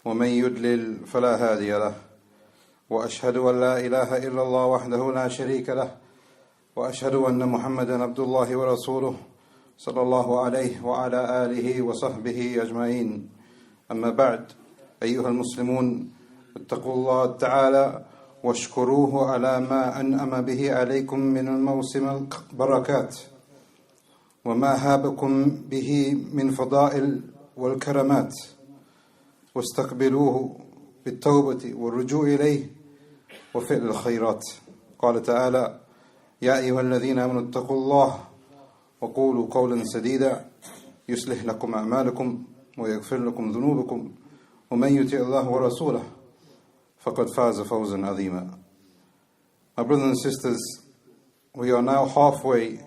ومن يضلل فلا هادي له وأشهد أن لا إله إلا الله وحده لا شريك له وأشهد أن محمدا عبد الله ورسوله صلى الله عليه وعلى آله وصحبه أجمعين. أما بعد، أيها المسلمون، اتقوا الله تعالى واشكروه على ما أنعم به عليكم من الموسم البركات وما هابكم به من فضائل والكرامات، واستقبلوه بالتوبة والرجوع إليه وفعل الخيرات. قال تعالى: يا أيها الذين آمنوا اتقوا الله وقولوا قولا سديدا يصلح لكم أعمالكم ويغفر لكم ذنوبكم ومن يطع الله ورسوله فقد فاز فوزا عظيما. My brothers and sisters, we are now halfway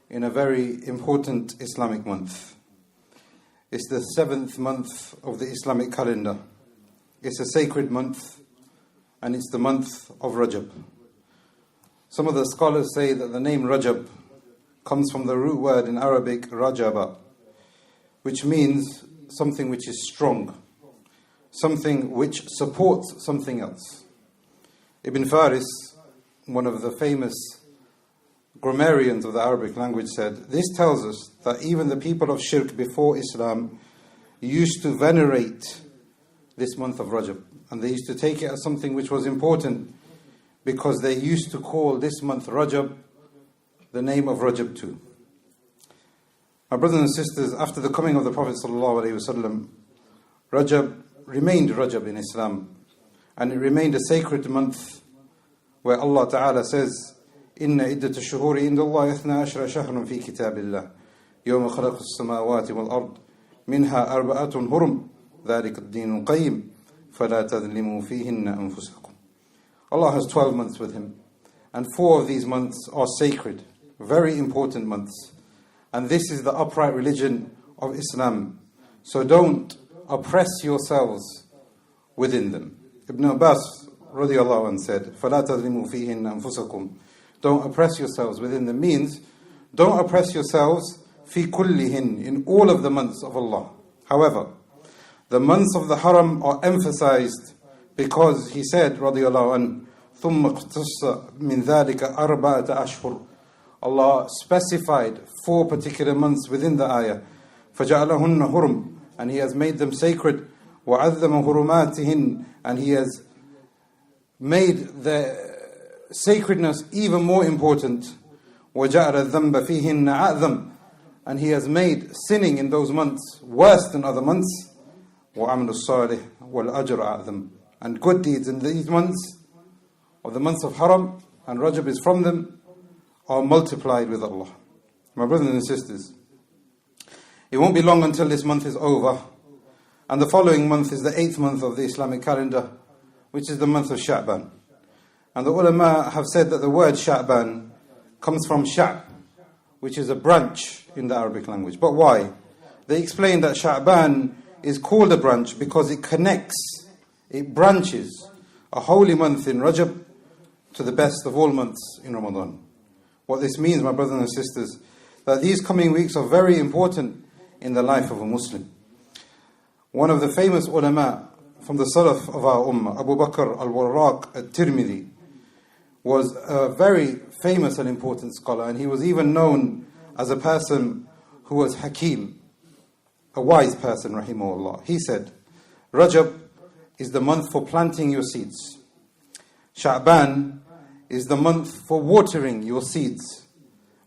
in a very important Islamic month. It's the 7th month of the Islamic calendar. It's a sacred month, and it's the month of Rajab. Some of the scholars say that the name Rajab comes from the root word in Arabic, Rajaba, which means something which is strong, something which supports something else. Ibn Faris, one of the famous grammarians of the Arabic language, said, this tells us that even the people of Shirk before Islam used to venerate this month of Rajab, and they used to take it as something which was important, because they used to call this month Rajab the name of Rajab too. My brothers and sisters, after the coming of the Prophet ﷺ, Rajab remained Rajab in Islam, and it remained a sacred month where Allah Ta'ala says, إن عدة الشهور عند الله 12 شهرا في كتاب الله يوم خلق السماوات والأرض منها 4 هرم ذلك الدين القيم فلا تظلموا فيهن أنفسكم. Allah has 12 months with Him, and 4 of these months are sacred, very important months, and this is the upright religion of Islam. So don't oppress yourselves within them. Ibn Abbas radiallahu anhu said, فلا تظلموا فيهن أنفسكم. Don't oppress yourselves within them means don't oppress yourselves fi kullihin, in all of the months of Allah. However, the months of the Haram are emphasized because he said radiyallahu an ثم اختص من ذلك 4 أشهر. Allah specified 4 particular months within the ayah. فجعلهن هرم, and He has made them sacred. وعظم هرماتهن, and He has made the sacredness even more important. وَجَعَلَ الذَّنْبَ فِيهِنَّ أَعْظَمْ, and He has made sinning in those months worse than other months. وَعَمْلُ الصَّالِحِ وَالْأَجْرُ أَعْظَمْ, and good deeds in these months, of the months of Haram, and Rajab is from them, are multiplied with Allah. My brothers and sisters, it won't be long until this month is over, and the following month is the 8th month of the Islamic calendar, which is the month of Sha'ban. And the ulama have said that the word Sha'ban comes from Sha'b, which is a branch in the Arabic language. But why? They explain that Sha'ban is called a branch because it connects, it branches a holy month in Rajab to the best of all months in Ramadan. What this means, my brothers and sisters, that these coming weeks are very important in the life of a Muslim. One of the famous ulama from the Salaf of our Ummah, Abu Bakr al-Warraq al-Tirmidhi, was a very famous and important scholar, and he was even known as a person who was Hakim, a wise person, rahimahullah. He said, Rajab is the month for planting your seeds. Sha'ban is the month for watering your seeds.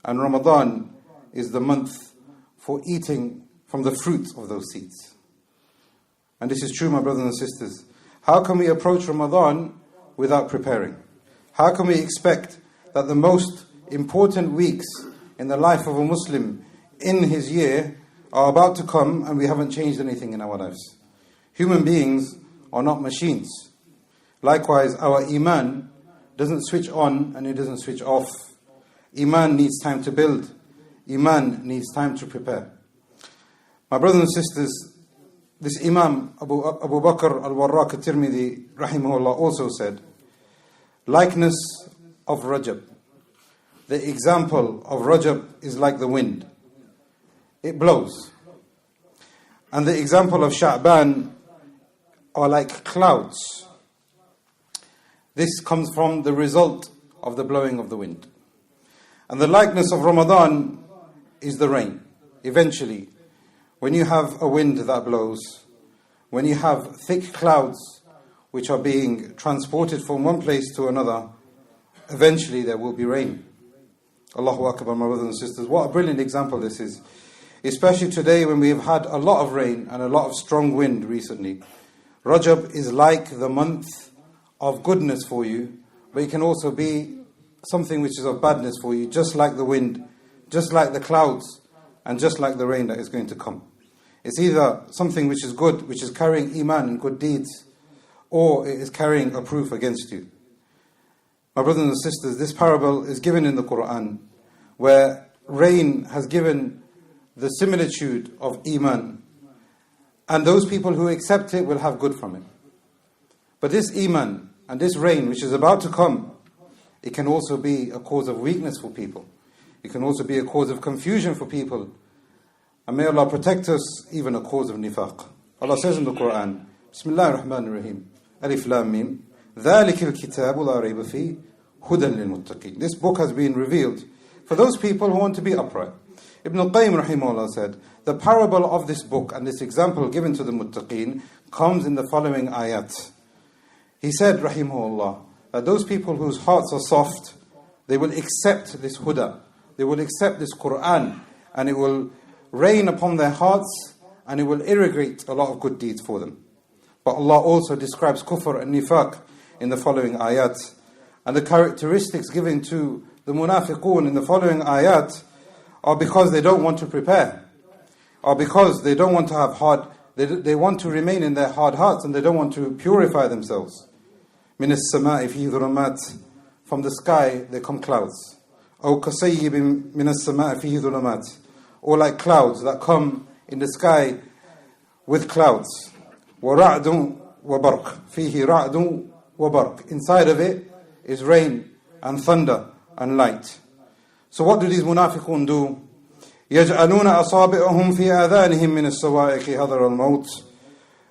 And Ramadan is the month for eating from the fruit of those seeds. And this is true, my brothers and sisters. How can we approach Ramadan without preparing? How can we expect that the most important weeks in the life of a Muslim in his year are about to come and we haven't changed anything in our lives? Human beings are not machines. Likewise, our Iman doesn't switch on and it doesn't switch off. Iman needs time to build. Iman needs time to prepare. My brothers and sisters, this Imam Abu Bakr al-Warraq al-Tirmidhi rahimahullah also said, likeness of Rajab. The example of Rajab is like the wind. It blows. And the example of Sha'ban are like clouds. This comes from the result of the blowing of the wind. And the likeness of Ramadan is the rain. Eventually, when you have a wind that blows, when you have thick clouds which are being transported from one place to another, eventually there will be rain. Allahu Akbar, my brothers and sisters. What a brilliant example this is. Especially today when we have had a lot of rain and a lot of strong wind recently. Rajab is like the month of goodness for you, but it can also be something which is of badness for you, just like the wind, just like the clouds, and just like the rain that is going to come. It's either something which is good, which is carrying iman and good deeds, or it is carrying a proof against you. My brothers and sisters, this parable is given in the Quran, where rain has given the similitude of iman, and those people who accept it will have good from it. But this iman and this rain which is about to come, it can also be a cause of weakness for people. It can also be a cause of confusion for people. And may Allah protect us, even a cause of nifaq. Allah says in the Quran, Bismillah ar-Rahman ar-Rahim, Alif Lam Mim, ذَلِكِ الْكِتَابُ لَا رَيْبَ فِيهِ هُدًى لِلْمُتَّقِينَ. This book has been revealed for those people who want to be upright. Ibn al-Qayyim rahimahullah said, the parable of this book and this example given to the muttaqeen comes in the following ayat. He said, rahimahullah, that those people whose hearts are soft, they will accept this huda, they will accept this Quran, and it will rain upon their hearts, and it will irrigate a lot of good deeds for them. But Allah also describes kufr and nifaq in the following ayat. And the characteristics given to the munafiqun in the following ayat are because they don't want to prepare, or because they don't want to have they want to remain in their hard hearts, and they don't want to purify themselves. من السماء فيه ظلمات, from the sky there come clouds. أو كصيب من السماء فيه ظلمات, or like clouds that come in the sky with clouds. وَرَعْدٌ وَبَرْقٌ فِيهِ رَعْدٌ وَبَرْقٌ, inside of it is rain and thunder and light. So what do these munafiqun do? يَجْعَلُونَ أَصَابِعَهُمْ فِي آذَانِهِمْ مِنَ السَّوَائِقِ هَذَرَ الْمَوْتِ.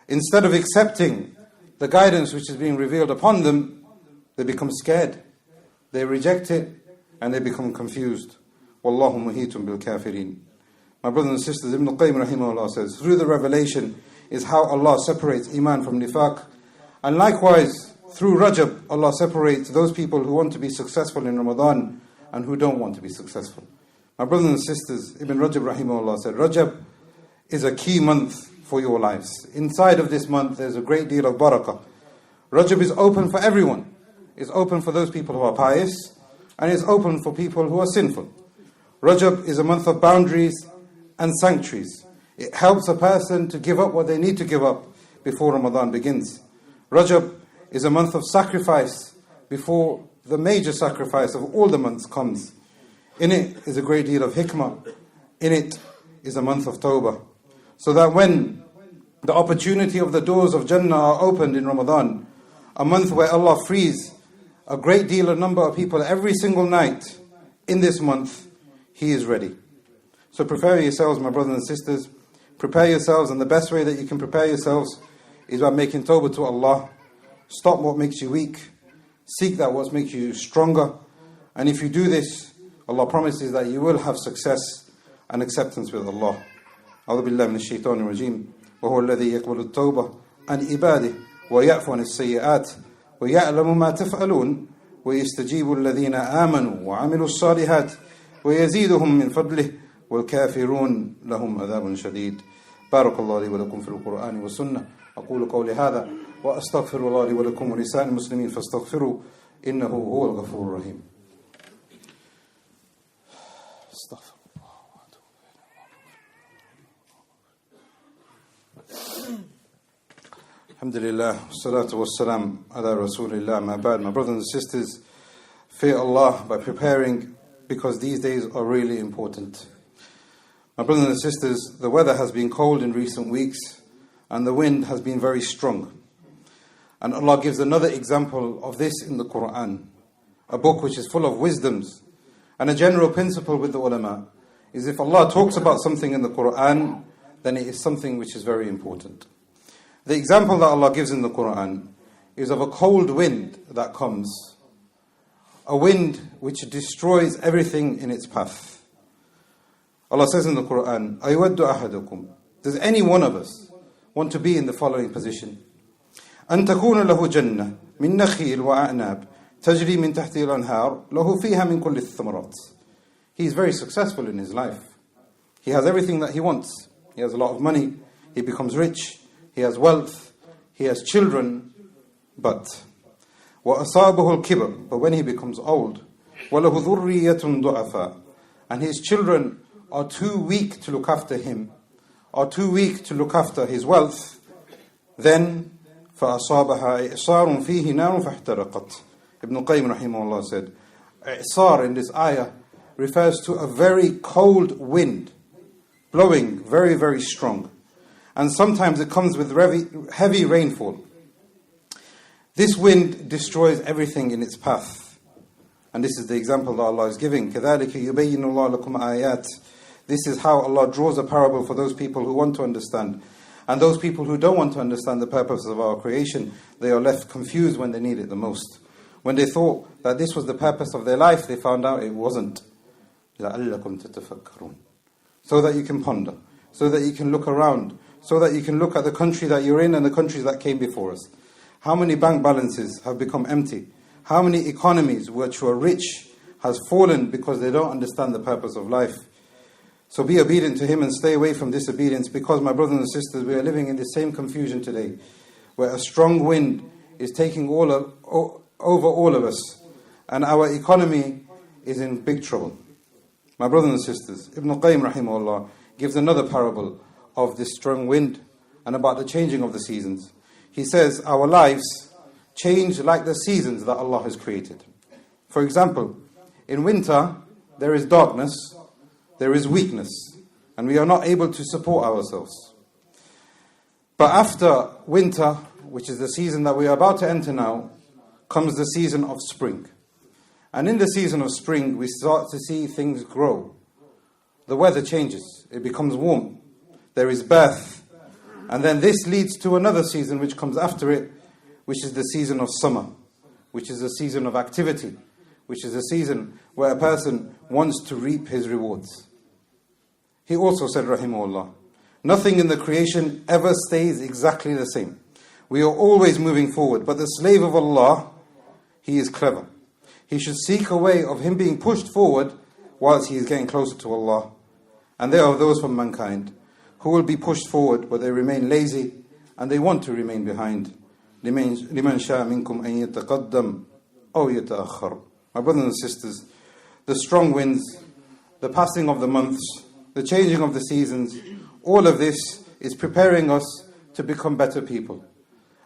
Instead of accepting the guidance which is being revealed upon them, they become scared, they reject it, and they become confused. وَاللَّهُ مُهِيتٌ بِالْكَافِرِينَ. My brothers and sisters, Ibn al-Qayyim rahimahullah says, through the revelation is how Allah separates iman from nifaq. And likewise, through Rajab, Allah separates those people who want to be successful in Ramadan and who don't want to be successful. My brothers and sisters, Ibn Rajab rahimahullah said, Rajab is a key month for your lives. Inside of this month, there's a great deal of barakah. Rajab is open for everyone. It's open for those people who are pious, and it's open for people who are sinful. Rajab is a month of boundaries and sanctuaries. It helps a person to give up what they need to give up before Ramadan begins. Rajab is a month of sacrifice before the major sacrifice of all the months comes. In it is a great deal of hikmah. In it is a month of tawbah. So that when the opportunity of the doors of Jannah are opened in Ramadan, a month where Allah frees a great deal of number of people every single night in this month, He is ready. So prepare yourselves, my brothers and sisters. Prepare yourselves, and the best way that you can prepare yourselves is by making tawbah to Allah. Stop what makes you weak. Seek that what makes you stronger. And if you do this, Allah promises that you will have success and acceptance with Allah. أعوذ بالله من الشيطان الرجيم وهو الذي يقبل التوبة عن عباده ويعفو عن السيئات ويعلم ما تفعلون ويستجيب الذين آمنوا وعملوا الصالحات ويزيدهم من فضله والكافرون لهم عذاب شديد. بارك الله لي ولكم في القرآن والسنة. أقول قولي هذا وأستغفر الله لي ولكم ولسائر المسلمين فاستغفروا إنه هو الغفور الرحيم. استغفر Alhamdulillah, salatu wassalam ala rasulillah, ma ba'd. My brothers and sisters, fear Allah by preparing, because these days are really important. My brothers and sisters, the weather has been cold in recent weeks, and the wind has been very strong. And Allah gives another example of this in the Quran, a book which is full of wisdoms. And a general principle with the ulama is, if Allah talks about something in the Quran, then it is something which is very important. The example that Allah gives in the Quran is of a cold wind that comes, a wind which destroys everything in its path. Allah says in the Quran, أَيْوَدُّ أَحَدُكُمْ, does any one of us want to be in the following position? أَن تَكُونَ لَهُ جَنَّةٌ مِن نَخِيلٍ وَأَعْنَابٍ تَجْرِي مِن تَحْتِهَا الْأَنْهَارُ لَهُ فِيهَا مِن كُلِّ الثَّمَرَاتِ. He is very successful in his life. He has everything that he wants. He has a lot of money. He becomes rich. He has wealth. He has children. But وَأَصَابَهُ الْكِبَرُ, but when he becomes old, وَلَهُ ذُرِّيَّةٌ ضُعَفَاء, and his children are too weak to look after him, are too weak to look after his wealth, then فَأَصَابَهَا إِعْصَارٌ فِيهِ نَارٌ فَاحْتَرَقَتْ. Ibn Qayyim rahimahullah said, I'sar in this ayah refers to a very cold wind, blowing very, very strong. And sometimes it comes with heavy rainfall. This wind destroys everything in its path. And this is the example that Allah is giving. كَذَلِكَ يُبَيِّنُ اللَّهُ لَكُمْ آيَاتٍ. This is how Allah draws a parable for those people who want to understand. And those people who don't want to understand the purpose of our creation, they are left confused when they need it the most. When they thought that this was the purpose of their life, they found out it wasn't. لَعَلَّكُمْ تَتَفَكَّرُونَ. So that you can ponder, so that you can look around, so that you can look at the country that you're in and the countries that came before us. How many bank balances have become empty? How many economies which were rich has fallen because they don't understand the purpose of life? So be obedient to Him and stay away from disobedience, because, my brothers and sisters, we are living in the same confusion today, where a strong wind is taking over all of us, and our economy is in big trouble. My brothers and sisters, Ibn Qayyim rahimahullah gives another parable of this strong wind and about the changing of the seasons. He says our lives change like the seasons that Allah has created. For example, in winter there is darkness, there is weakness, and we are not able to support ourselves. But after winter, which is the season that we are about to enter now, comes the season of spring. And in the season of spring, we start to see things grow. The weather changes. It becomes warm. There is birth. And then this leads to another season which comes after it, which is the season of summer, which is a season of activity, which is a season where a person wants to reap his rewards. He also said, rahimahullah, nothing in the creation ever stays exactly the same. We are always moving forward. But the slave of Allah, he is clever. He should seek a way of him being pushed forward whilst he is getting closer to Allah. And there are those from mankind who will be pushed forward, but they remain lazy and they want to remain behind. لِمَنْ شَاءَ مِنْكُمْ أَنْ يَتَقَدَّمْ أَوْ يَتَأَخَّرْ. My brothers and sisters, the strong winds, the passing of the months, the changing of the seasons, all of this is preparing us to become better people.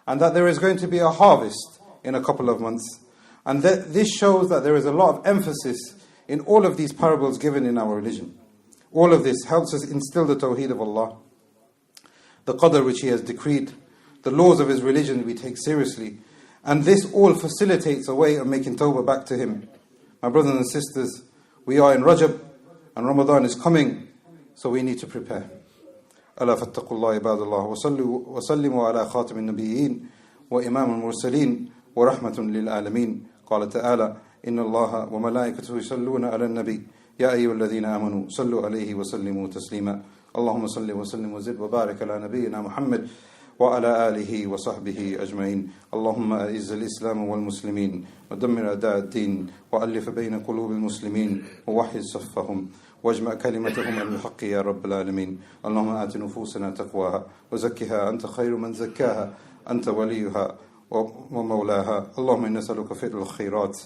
And that there is going to be a harvest in a couple of months. And this shows that there is a lot of emphasis in all of these parables given in our religion. All of this helps us instill the tawheed of Allah. The qadr which He has decreed, the laws of His religion we take seriously. And this all facilitates a way of making tawbah back to Him. My brothers and sisters, we are in Rajab and Ramadan is coming, so we need to prepare. ألا فاتقوا الله عباد الله وسلموا على خاتم النبيين وإمام المرسلين ورحمة للعالمين. قال تعالى إن الله وملائكته يصلون على النبي يا أيها الذين آمنوا صلوا عليه وسلموا تسليما. اللهم صل وسلم وزد وبارك على نبينا محمد وعلى آله وصحبه أجمعين. اللهم أعز الإسلام والمسلمين ودمر أعداء الدين وألف بين قلوب المسلمين ووحد صفهم واجمع كلمتهم على الحق يا رب العالمين. اللهم آت نفوسنا تقواها وزكها أنت خير من زكاها أنت وليها ومولاها. اللهم إنا نسألك فعل الخيرات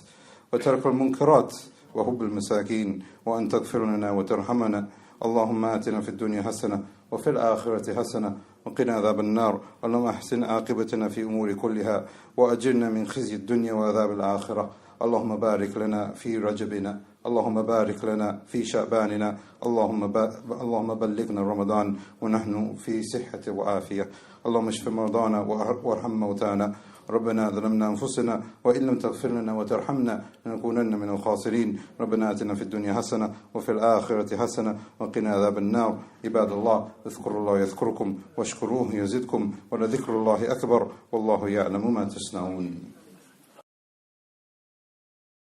وترك المنكرات وحب المساكين وأن تغفر لنا وترحمنا. اللهم آتنا في الدنيا حسنة وفي الآخرة حسنة وقنا عذاب النار. اللهم أحسن عاقبتنا في أمور كلها وأجرنا من خزي الدنيا وعذاب الآخرة. اللهم بارك لنا في رجبنا. اللهم بارك لنا في شعباننا. اللهم بلغنا رمضان ونحن في صحة وعافية. اللهم اشف مرضانا وارحم موتانا ربنا ظلمنا أنفسنا وإن لم تغفر لنا وترحمنا لنكونن من الخاسرين. ربنا آتنا في الدنيا حسنة وفي الآخرة حسنة وقنا عذاب النار. عباد الله اذكروا الله يذكركم واشكروه يزدكم ولذكر الله أكبر والله يعلم ما تصنعون.